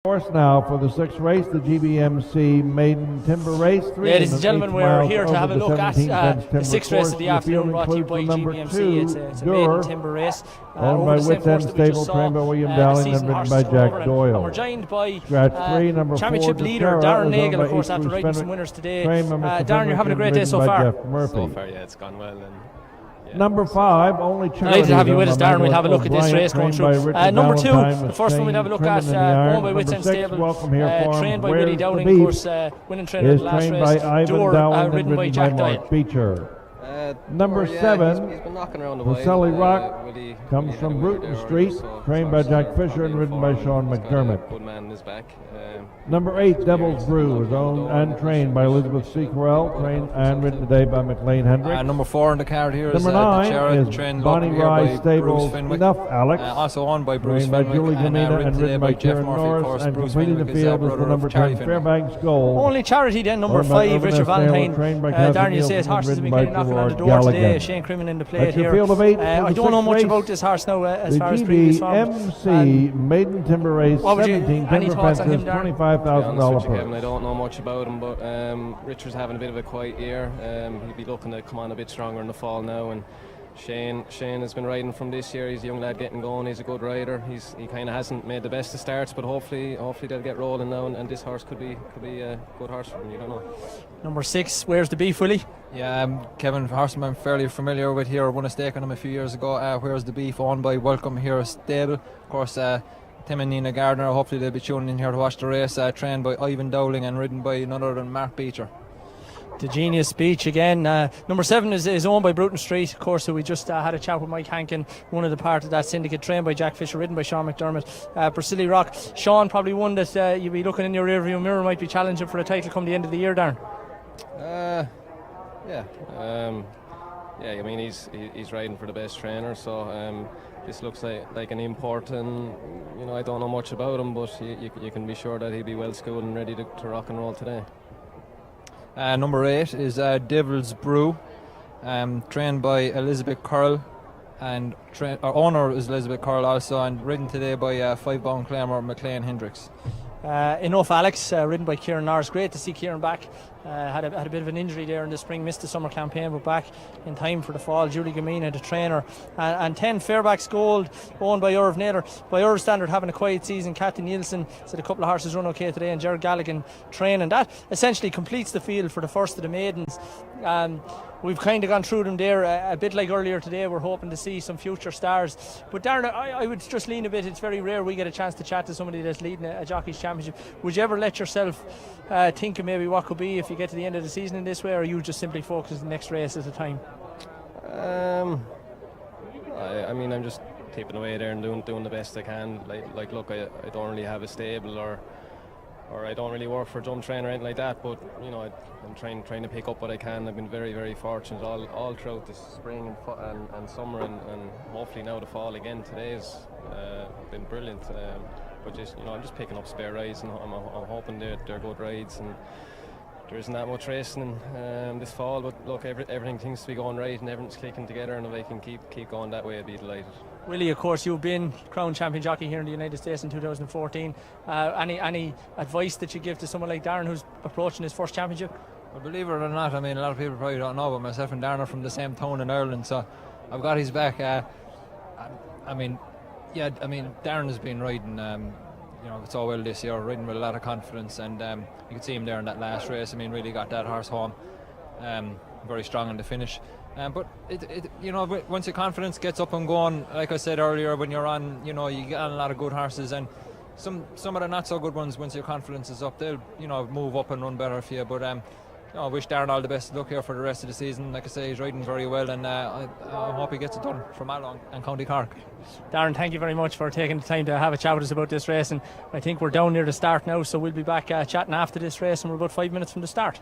Course now for the sixth race, the GBMC Maiden Timber Race. Ladies and gentlemen, we're here to have a look at the sixth race of the afternoon, brought to you by GBMC. It's a Maiden Timber Race. Owned by Wits End Stable, trained by William Dowling and ridden by Jack Doyle. And we're joined by Championship leader Darren Nagle, of course, after riding some winners today. Darren, you're having a great day so far. So far, yeah, it's gone well. And Number 5, only Charity. Delighted to have you with us, Darren. We'll have a look at this race going through. Number 2, the first one we'll have a look at, owned by Wits End Stable, trained by Willie Dowling, of course, winning trainer at the last race. Door, ridden by Jack Doyle. Number 7, he's been knocking around a while. Vasily Rock, comes from Bruton Street, trained by Jack Fisher and ridden by Sean McDermott. Good man in his back. Number 8, Devil's Brew, is owned and trained by Elizabeth C. Correll, trained and ridden today by McLean Hendricks. Number 4 on the card here Number is 9 is trained Bonnie Rye Stables, Fenwick. Enough Alex, also owned by Bruce trained by Fenwick, Julie Gamina and ridden by Jeff Kieran Murphy. Norris, and Bruce completing the Fenwick field is the number 10 Fairbanks Gold. Only Charity then, number 5, Richard Valentine. Darren, you say his horse has been kind of knocking on the door today. Shane Crimmon in the plate here. I don't know much about this horse now as far as previous form. The GBMC Maiden Timber Race, 17 timber fences, $25,000 purse. I don't know much about him, but Richard's having a bit of a quiet year. He'll be looking to come on a bit stronger in the fall now. And Shane has been riding from this year. He's a young lad getting going. He's a good rider. He kind of hasn't made the best of starts, but hopefully they'll get rolling now. And this horse could be a good horse for him. You don't know. Number 6, Where's the Beef, Willie? Yeah, Kevin Horseman, I'm fairly familiar with here. Won a stake on him a few years ago. Where's the Beef, owned by Welcome Here Stable. Of course, Tim and Nina Gardner, hopefully they'll be tuning in here to watch the race, trained by Ivan Dowling and ridden by none other than Mark Beecher. The genius speech again. Number 7 is owned by Bruton Street, of course, so we just had a chat with Mike Hankin, one of the part of that syndicate, trained by Jack Fisher, ridden by Sean McDermott. Vasily Rock, Sean, probably one that you'll be looking in your rearview mirror, might be challenging for a title come the end of the year, Darren. Yeah, I mean he's riding for the best trainer, so this looks like an import, and I don't know much about him, but you can be sure that he'll be well schooled and ready to rock and roll today. Number 8 is Devil's Brew, trained by Elizabeth Curl, and our owner is Elizabeth Curl also, and ridden today by 5-bound claimer McLean Hendricks. Enough Alex, ridden by Kieran Norris. Great to see Kieran back. Had a bit of an injury there in the spring, missed the summer campaign, but back in time for the fall. Julie Gamina, the trainer, and 10 Fairbanks Gold, owned by Irv Naylor. By Irv standard, having a quiet season. Kathy Nielsen said a couple of horses run okay today, and Jared Galligan training. That essentially completes the field for the first of the maidens. We've kind of gone through them there a bit like earlier today. We're hoping to see some future stars. But Darren, I would just lean a bit. It's very rare we get a chance to chat to somebody that's leading a Jockey's Championship. Would you ever let yourself think of maybe what could be if you get to the end of the season in this way, or are you just simply focused on the next race at a time? I mean, I'm just tipping away there and doing the best I can. Like look, I don't really have a stable or I don't really work for a jump trainer or anything like that, but I'm trying to pick up what I can. I've been very, very fortunate all throughout the spring and summer and hopefully now the fall again. Today's been brilliant, but just I'm just picking up spare rides, and I'm hoping they're good rides, and there isn't that much racing this fall, but look, everything seems to be going right and everything's clicking together, and if I can keep going that way, I'd be delighted. Willie, of course, you've been crowned champion jockey here in the United States in 2014. Any advice that you give to someone like Darren who's approaching his first championship? Well, believe it or not, I mean, a lot of people probably don't know, but myself and Darren are from the same town in Ireland, so I've got his back. Darren has been riding so well this year, riding with a lot of confidence, and you could see him there in that last race. I mean, really got that horse home, very strong in the finish. But once your confidence gets up and going, like I said earlier, when you're on, you get on a lot of good horses, and some of the not so good ones, once your confidence is up, they'll move up and run better for you. But I wish Darren all the best of luck here for the rest of the season. Like I say, he's riding very well, and I hope he gets it done from Malong and County Cork. Darren, thank you very much for taking the time to have a chat with us about this race, and I think we're down near the start now, so we'll be back chatting after this race, and we're about 5 minutes from the start.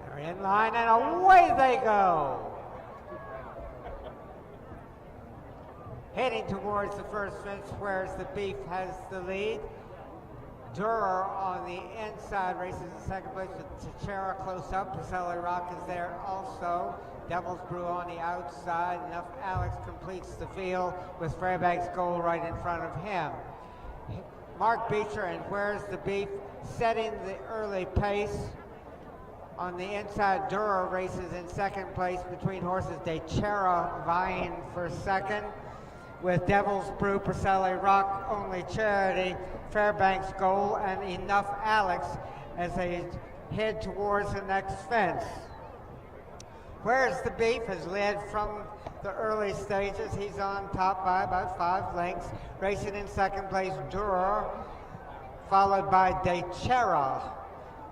They're in line and away they go. Heading towards the first fence, Where's the Beef has the lead. Durer on the inside races in second place with Tachera close up. Vasily Rock is there also. Devil's Brew on the outside. Enough Alex completes the field with Fairbanks Gold right in front of him. Mark Beecher and Where's the Beef setting the early pace. On the inside, Durer races in second place between horses DeChera vying for second, with Devil's Brew, Priscilla Rock, Only Charity, Fairbanks Gold, and Enough Alex as they head towards the next fence. Where's the Beef has led from the early stages. He's on top by about 5 lengths. Racing in second place, Durer, followed by DeChera.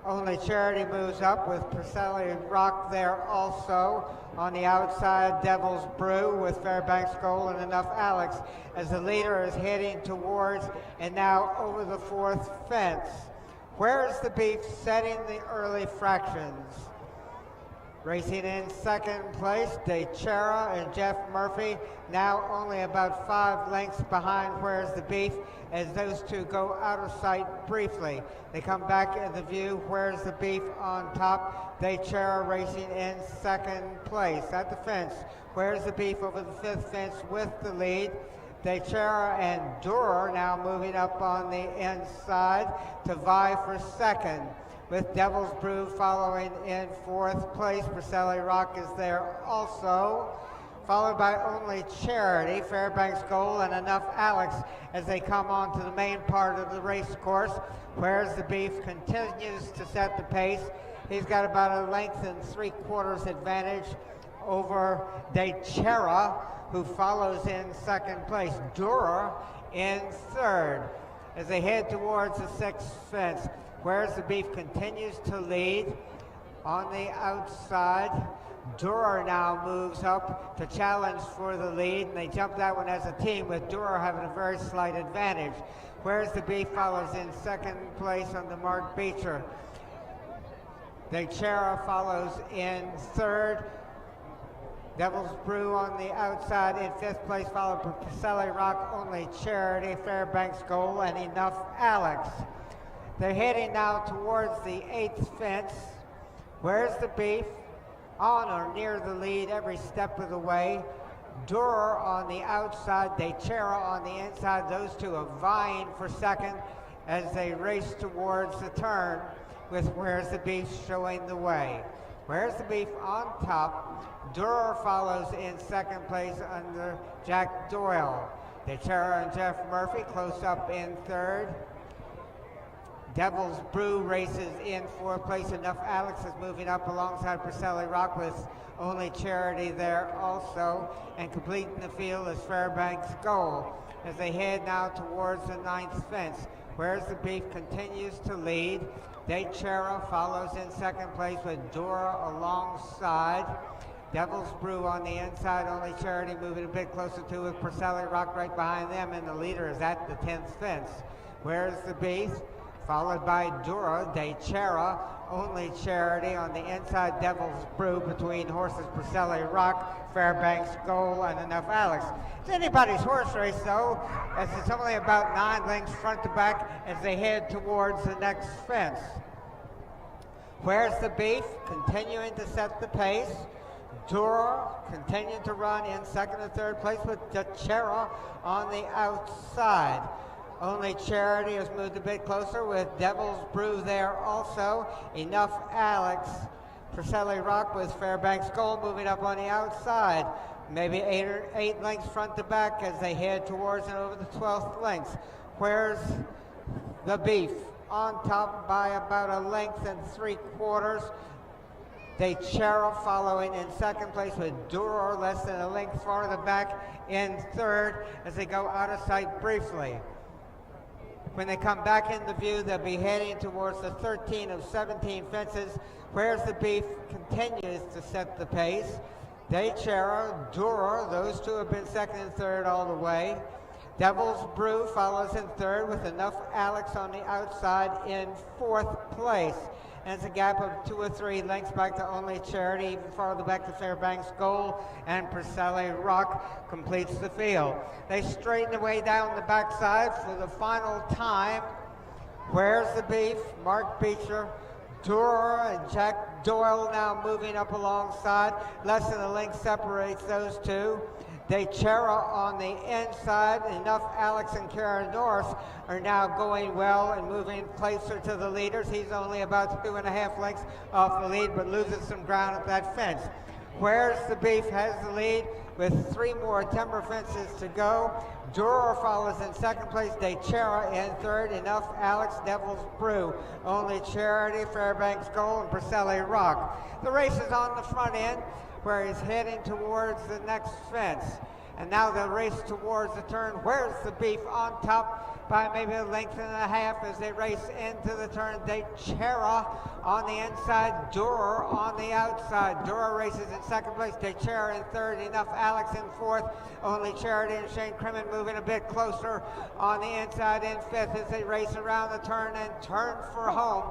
Only Charity moves up with Priscilla Rock there also. On the outside, Devil's Brew with Fairbanks Gold and Enough Alex as the leader is heading towards and now over the 4th fence. Where's the Beef setting the early fractions? Racing in second place, DeChera and Jeff Murphy, now only about 5 lengths behind Where's the Beef as those two go out of sight briefly. They come back into view. Where's the Beef on top? DeChera racing in second place at the fence. Where's the Beef over the 5th fence with the lead. DeChera and Durer now moving up on the inside to vie for second, with Devil's Brew following in 4th place. Priscilla Rock is there also, followed by Only Charity, Fairbanks Gold, and Enough Alex as they come on to the main part of the race course. Where's the Beef continues to set the pace. He's got about 1 length and 3/4 advantage over DeChera, who follows in second place. Durer in third as they head towards the 6th fence. Where's the Beef continues to lead on the outside. Durer now moves up to challenge for the lead, and they jump that one as a team, with Durer having a very slight advantage. Where's the Beef follows in second place under Mark Beecher. DeChera follows in third. Devil's Brew on the outside in 5th place, followed by Priscilla Rock, Only Charity, Fairbanks Gold, and Enough Alex. They're heading now towards the 8th fence. Where's the Beef? On or near the lead every step of the way. Durer on the outside, DeChera on the inside. Those two are vying for second as they race towards the turn, with Where's the Beef showing the way. Where's the Beef on top. Durer follows in second place under Jack Doyle. DeChera and Jeff Murphy close up in third. Devil's Brew races in 4th place. Enough Alex is moving up alongside Priscilla Rock, with Only Charity there also. And completing the field is Fairbanks Gold as they head now towards the 9th fence. Where's the Beef continues to lead. DeChera follows in second place with Durer alongside. Devil's Brew on the inside. Only Charity moving a bit closer to, with Priscilla Rock right behind them, and the leader is at the 10th fence. Where's the Beef? Followed by Durer, DeChera, Only Charity on the inside. Devil's Brew between horses Priscilla Rock, Fairbanks Gold, and Enough Alex. It's anybody's horse race though, as it's only about 9 lengths front to back as they head towards the next fence. Where's the Beef? Continuing to set the pace. Durer continuing to run in second and third place, with DeChera on the outside. Only Charity has moved a bit closer, with Devil's Brew there also. Enough Alex, Priscilla Rock with Fairbanks Gold moving up on the outside. Maybe 8 lengths front to back as they head towards and over the 12th length. Where's the Beef? On top by about 1 length and 3/4. DeChera following in second place, with Durer less than 1 length farther back in third as they go out of sight briefly. When they come back into view, they'll be heading towards the 13 of 17 fences. Where's the Beef continues to set the pace. DeChera, Durer, those two have been second and third all the way. Devil's Brew follows in third, with Enough Alex on the outside in 4th place. And it's a gap of 2 or 3 lengths back to Only Charity, even farther back to Fairbanks Gold, and Priscilla Rock completes the field. They straighten the way down the backside for the final time. Where's the Beef? Mark Beecher, Durer, and Jack Doyle now moving up alongside. Less than a length separates those two. DeChera on the inside. Enough Alex and Karen Norris are now going well and moving closer to the leaders. He's only about 2.5 lengths off the lead, but loses some ground at that fence. Where's the Beef has the lead with 3 more timber fences to go. Durer follows in second place, DeChera in third, Enough Alex, Devil's Brew, Only Charity, Fairbanks Gold, and Briselli Rock. The race is on the front end where he's heading towards the next fence. And now they'll race towards the turn. Where's the Beef on top by maybe a length and a half as they race into the turn. DeChera on the inside, Durer on the outside. Durer races in second place, DeChera in third, Enough Alex in fourth. Only Charity and Shane Crimmin moving a bit closer on the inside in fifth as they race around the turn and turn for home.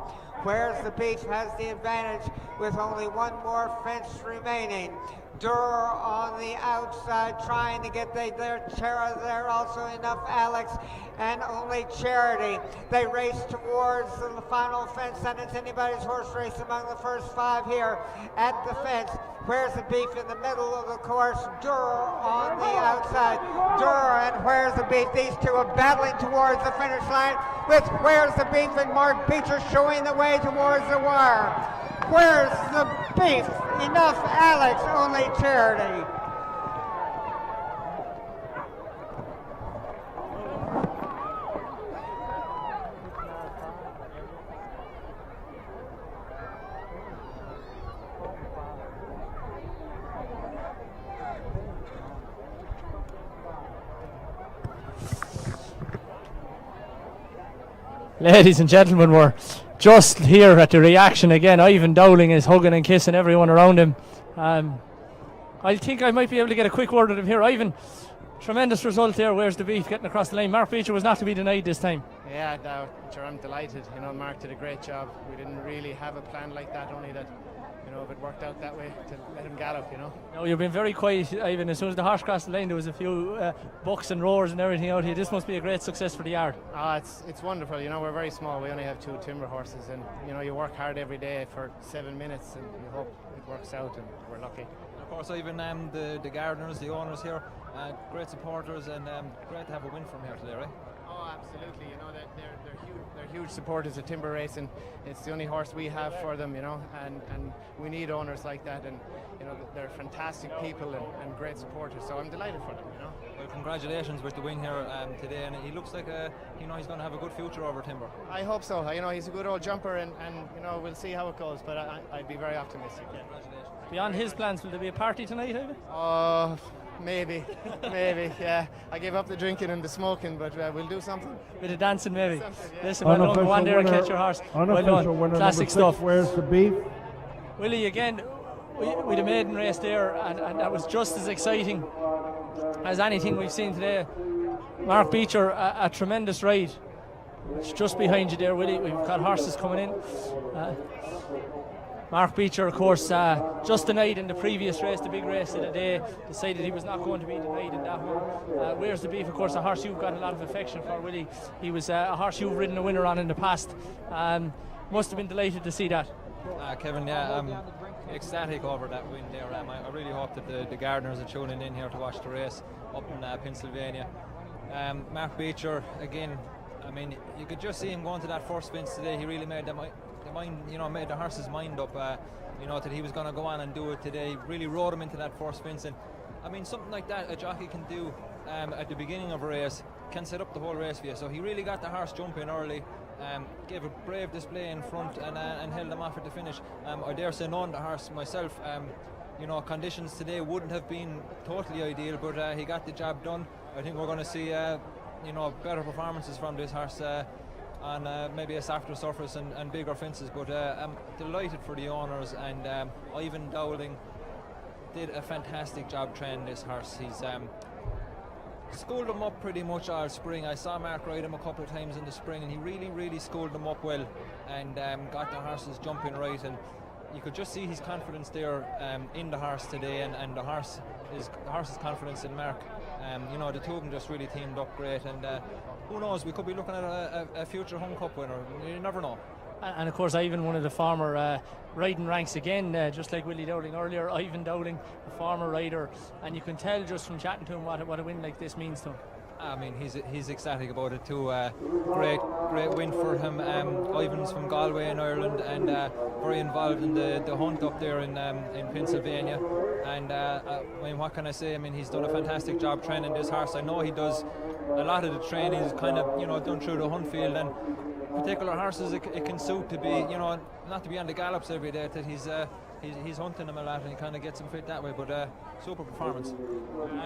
Where's the Beef has the advantage with only 1 more fence remaining. Durer on the outside trying to get DeChera there, also Enough Alex and Only Charity. They race towards the final fence, and it's anybody's horse race among the first 5 here at the fence. Where's the Beef in the middle of the course? Durer on the outside. Durer and Where's the Beef? These two are battling towards the finish line with Where's the Beef and Mark Beecher showing the way towards the wire. Where's the Beef? Enough Alex, Only Charity. Ladies and gentlemen, we're just here at the reaction again. Ivan Dowling is hugging and kissing everyone around him. I think I might be able to get a quick word with him here. Ivan, tremendous result there. Where's the Beef getting across the line? Mark Beecher was not to be denied this time. Yeah, no, sure, I'm delighted. You know, Mark did a great job. We didn't really have a plan like that, only that, you know, if it worked out that way, to let him gallop, you know. No, you've been very quiet, Ivan. As soon as the horse crossed the line, there was a few bucks and roars and everything out here. This must be a great success for the yard. It's wonderful. You know, we're very small. We only have 2 timber horses, and you know, you work hard every day for 7 minutes, and you hope it works out, and we're lucky. Of course, Ivan, the gardeners, the owners here, great supporters, and great to have a win from here today, right? Oh, absolutely. You know, that they're huge supporters of timber racing. It's the only horse we have for them, you know, and we need owners like that, and you know, they're fantastic people and great supporters. So I'm delighted for them, you know. Well, congratulations with the win here today, and he looks like you know, he's going to have a good future over timber. I hope so. You know, he's a good old jumper, and you know, we'll see how it goes. But I'd be very optimistic. Yeah. Congratulations. Beyond his plans, will there be a party tonight, Ivan? Oh, maybe, yeah. I gave up the drinking and the smoking, but we'll do something. Bit of dancing, maybe. Something, yeah. Listen, well done. Go on there and catch your horse. Unofficial winner Classic number 6, stuff. Where's the Beef? Willie, again, with a maiden race there, and that was just as exciting as anything we've seen today. Mark Beecher, a tremendous ride. It's just behind you there, Willie. We've got horses coming in. Mark Beecher, of course, just denied in the previous race, the big race of the day, decided he was not going to be denied in that one. Where's the Beef? Of course, a horse you've got a lot of affection for, Willie. He was a horse you've ridden a winner on in the past. Must have been delighted to see that. Kevin, yeah, I'm ecstatic over that win there. I really hope that the gardeners are tuning in here to watch the race up in Pennsylvania. Mark Beecher, again, I mean, you could just see him going to that first fence today. He really made made the horse's mind up, you know, that he was going to go on and do it today. Really rode him into that first fence, and I mean, something like that a jockey can do at the beginning of a race can set up the whole race for you. So he really got the horse jumping early, gave a brave display in front, and held him off at the finish. I dare say, knowing the horse myself, you know, conditions today wouldn't have been totally ideal, but he got the job done. I think we're going to see, you know, better performances from this horse on maybe a softer surface and bigger fences. But I'm delighted for the owners, and Ivan Dowling did a fantastic job training this horse. He's schooled him up pretty much all spring. I saw Mark ride him a couple of times in the spring, and he really schooled him up well, and got the horses jumping right, and you could just see his confidence there in the horse today, and the horse's confidence in Mark. You know, the two of them just really teamed up great, and who knows, we could be looking at a future Home Cup winner. You never know. And of course, Ivan, one of the former riding ranks again, just like Willie Dowling earlier. Ivan Dowling, a former rider, and you can tell just from chatting to him what a win like this means to him. I mean, he's ecstatic about it too. Great win for him. Ivan's from Galway in Ireland, and very involved in the hunt up there in Pennsylvania. And I mean, what can I say? I mean, he's done a fantastic job training this horse. I know he does a lot of the training is kind of done through the hunt field, and particular horses it can suit to be not to be on the gallops every day. That he's hunting them a lot, and he kind of gets them fit that way. But super performance.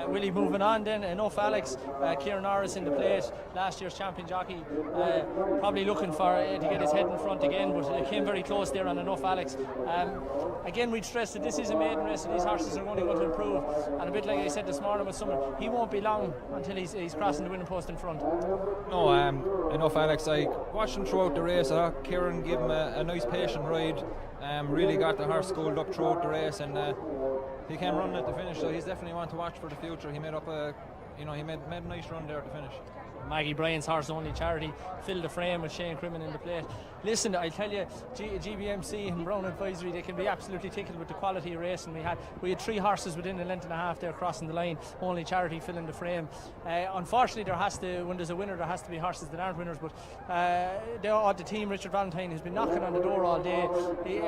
Willie, moving on then, Enough Alex, Kieran Norris in the plate, last year's champion jockey, probably looking for to get his head in front again, but it came very close there on Enough Alex. Again, we'd stress that this is a maiden race, so these horses are only going to improve, and a bit like I said this morning with someone, he won't be long until he's crossing the winning post in front. No, Enough Alex, I watched him throughout the race. I thought Kieran gave him a nice patient ride, really got the horse schooled up throughout the race, and he came running at the finish, so he's definitely one to watch for the future. He made up he made a nice run there at the finish. Maggie Bryan's Horse Only Charity filled the frame with Shane Crimmon in the plate. Listen, I tell you, GBMC and Brown Advisory, they can be absolutely tickled with the quality of racing we had. We had 3 horses within a length and a half there crossing the line, Only Charity filling the frame. Unfortunately, when there's a winner, there has to be horses that aren't winners, but the team, Richard Valentine, has been knocking on the door all day.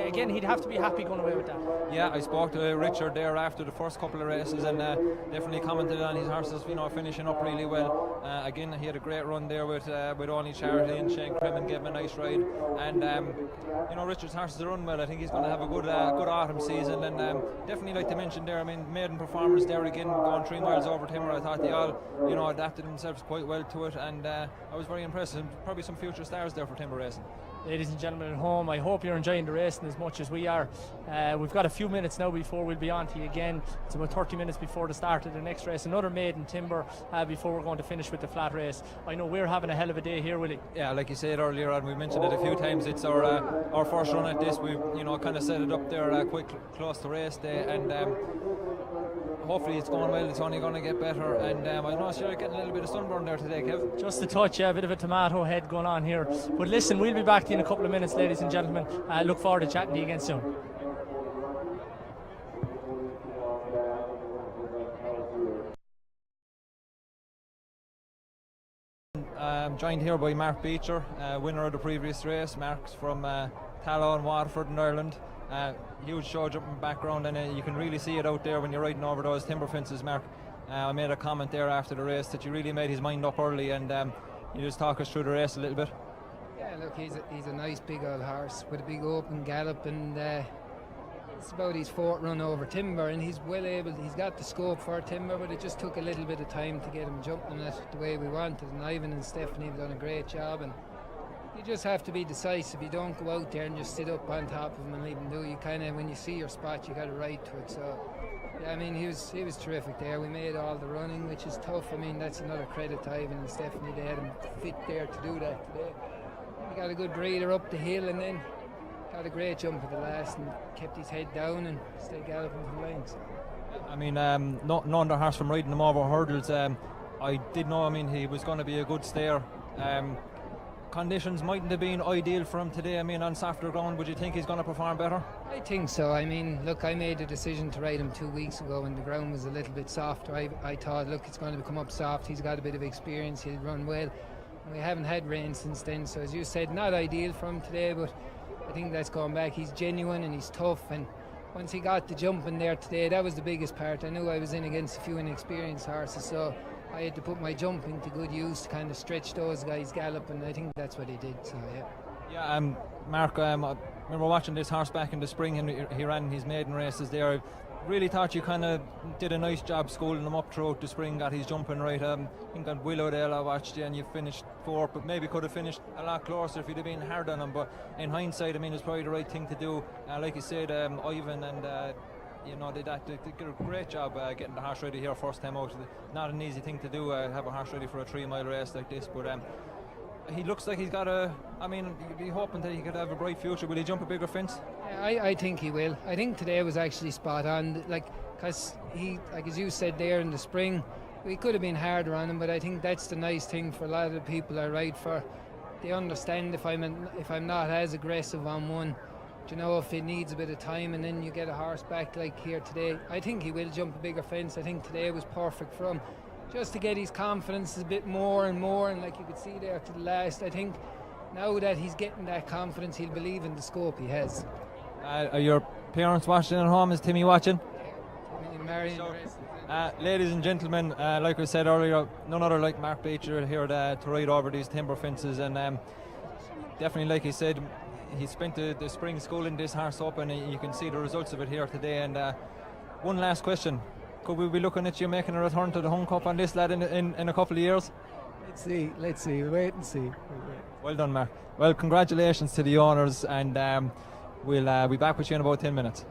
Again, he'd have to be happy going away with that. Yeah, I spoke to Richard there after the first couple of races, and definitely commented on his horses, finishing up really well. Again, he had a great run there with Only Charity, and Shane Crimmon gave him a nice ride. And Richard's horses are run well. I think he's going to have a good autumn season, and definitely like to mention there, I mean, maiden performers there again, going 3 miles over timber. I thought they all adapted themselves quite well to it, and I was very impressed. And probably some future stars there for timber racing. Ladies and gentlemen at home, I hope you're enjoying the racing as much as we are. We've got a few minutes now before we'll be on to you again. It's about 30 minutes before the start of the next race, another maiden timber before we're going to finish with the flat race. I know we're having a hell of a day here, Willie. Yeah, like you said earlier on, we mentioned it a few times, it's our first run at this. We've kind of set it up there quite close to race day, and hopefully it's going well. It's only going to get better, and I know you're getting a little bit of sunburn there today, Kev. Just a touch, yeah, a bit of a tomato head going on here. But listen, we'll be back to you in a couple of minutes, ladies and gentlemen. Look forward to chatting to you again soon. I'm joined here by Mark Beecher, winner of the previous race. Mark's from Tallow and Waterford in Ireland. Huge show jumping background, and you can really see it out there when you're riding over those timber fences, Mark. I made a comment there after the race that you really made his mind up early, and you just talk us through the race a little bit. Yeah, look, he's a nice big old horse with a big open gallop, and it's about his 4th run over timber, and he's well able. He's got the scope for timber, but it just took a little bit of time to get him jumping it the way we wanted. And Ivan and Stephanie have done a great job, and you just have to be decisive. You don't go out there and just sit up on top of him and leave him do. You kind of, when you see your spot, you got to ride to it. So yeah, I mean, he was terrific there. We made all the running, which is tough. I mean, that's another credit to Ivan and Stephanie. They had him fit there to do that today. He got a good breather up the hill, and then got a great jump at the last and kept his head down and stayed galloping to the lines. I mean, knowing the horse from riding him over hurdles, I did know, I mean, he was going to be a good stayer. Conditions mightn't have been ideal for him today. I mean, on softer ground, would you think he's going to perform better? I think so. I mean, look, I made a decision to ride him 2 weeks ago when the ground was a little bit softer. I thought, look, it's going to come up soft. He's got a bit of experience. He'll run well. And we haven't had rain since then. So as you said, not ideal for him today, but I think that's going back. He's genuine and he's tough, and once he got the jump in there today, that was the biggest part. I knew I was in against a few inexperienced horses, so I had to put my jumping to good use to kind of stretch those guys gallop, and I think that's what he did. So yeah. Mark, I remember watching this horse back in the spring, and he ran his maiden races there. I really thought you kind of did a nice job schooling him up throughout the spring, got his jumping right. I think on Willowdale I watched you and you finished 4th, but maybe could have finished a lot closer if you'd have been hard on him. But in hindsight, I mean, it's probably the right thing to do. Like you said, Ivan and they did a great job getting the horse ready here first time out. Not an easy thing to do, have a horse ready for a 3-mile race like this, but he looks like he's got you'd be hoping that he could have a bright future. Will he jump a bigger fence? Yeah, I think he will. I think today was actually spot on, because he, like as you said there in the spring, we could have been harder on him, but I think that's the nice thing for a lot of the people I ride for. they understand if I'm not as aggressive on one. Do you know, if it needs a bit of time and then you get a horse back like here today, I think he will jump a bigger fence. I think today was perfect for him, just to get his confidence a bit more and more. And like you could see there to the last, I think now that he's getting that confidence, he'll believe in the scope he has. Are your parents watching at home? Is Timmy watching? Marion, Ladies and gentlemen, like I said earlier, none other like Mark Beecher here to ride over these timber fences, and definitely, like he said, he spent the spring schooling this horse up, and you can see the results of it here today. And one last question: could we be looking at you making a return to the Home Cup on this lad in a couple of years? Let's see, wait and see. Well done, Mark. Well, congratulations to the owners, and we'll be back with you in about 10 minutes.